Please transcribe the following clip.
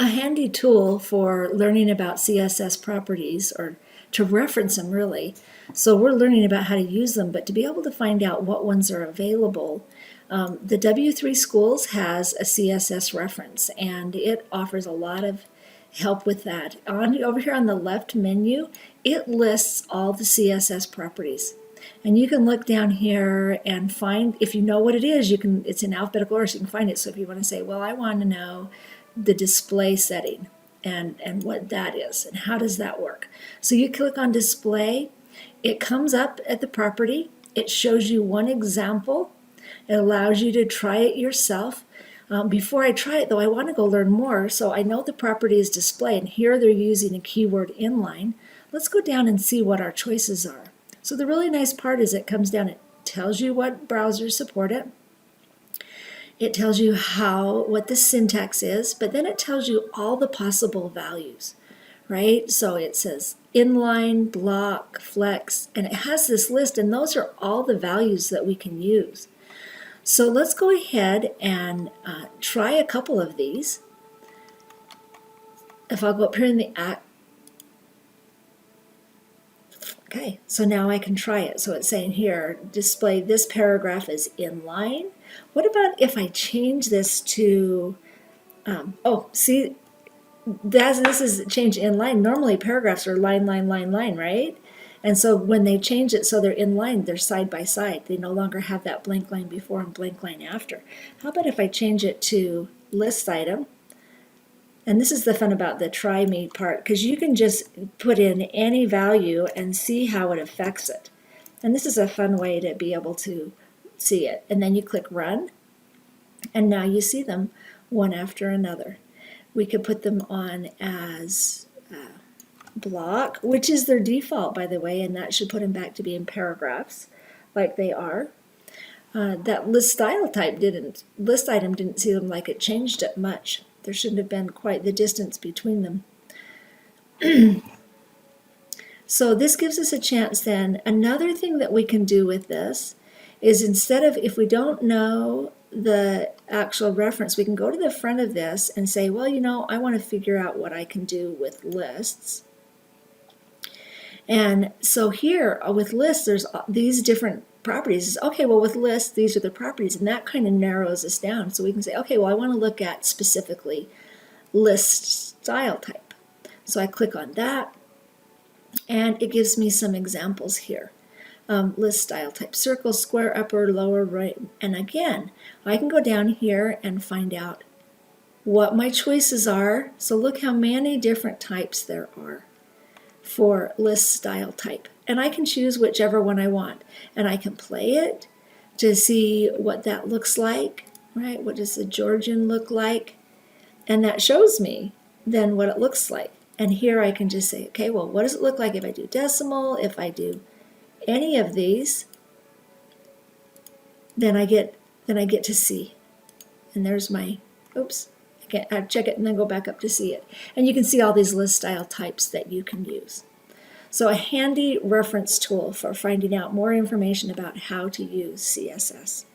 A handy tool for learning about CSS properties, or to reference them really. So we're learning about how to use them, but to be able to find out what ones are available, the w3school's has a CSS reference, and it offers a lot of help with that. Over here on the left menu, it lists all the CSS properties. And you can look down here and find, if you know what it is, it's in alphabetical order, so you can find it. So if you want to say, well, I want to know the display setting and what that is and how does that work. So you click on display, it comes up at the property, it shows you one example, it allows you to try it yourself. Before I try it though, I want to go learn more, so I know the property is display, and here they're using a keyword inline. Let's go down and see what our choices are. So the really nice part is it comes down, it tells you what browsers support it. It tells you what the syntax is, but then it tells you all the possible values, right? So it says inline, block, flex, and it has this list, and those are all the values that we can use. So let's go ahead and try a couple of these. If I'll go up here in the okay, so now I can try it. So it's saying here, display this paragraph is inline. What about if I change this to, oh, see, this is change inline. Normally paragraphs are line, line, line, line, right? And so when they change it so they're in line, they're side by side. They no longer have that blank line before and blank line after. How about if I change it to list item? And this is the fun about the try me part, because you can just put in any value and see how it affects it. And this is a fun way to be able to see it. And then you click run, and now you see them one after another. We could put them on as block, which is their default, by the way, and that should put them back to being paragraphs like they are. That list style type list item didn't see them like it changed it much. There shouldn't have been quite the distance between them. So this gives us a chance then. Another thing that we can do with this is, instead of, if we don't know the actual reference, we can go to the front of this and say, well, you know, I want to figure out what I can do with lists. And so here with lists, there's these different properties. Okay, well, with lists, these are the properties, and that kind of narrows us down. So we can say, okay, well, I want to look at specifically list style type. So I click on that, and it gives me some examples here. List style type, circle, square, upper, lower, right. And again, I can go down here and find out what my choices are. So look how many different types there are for list style type. And I can choose whichever one I want. And I can play it to see what that looks like, right? What does the Georgian look like? And that shows me then what it looks like. And here I can just say, okay, well, what does it look like if I do decimal, if I do any of these? Then I get to see. And there's my, oops, I check it and then go back up to see it. And you can see all these list style types that you can use. So a handy reference tool for finding out more information about how to use CSS.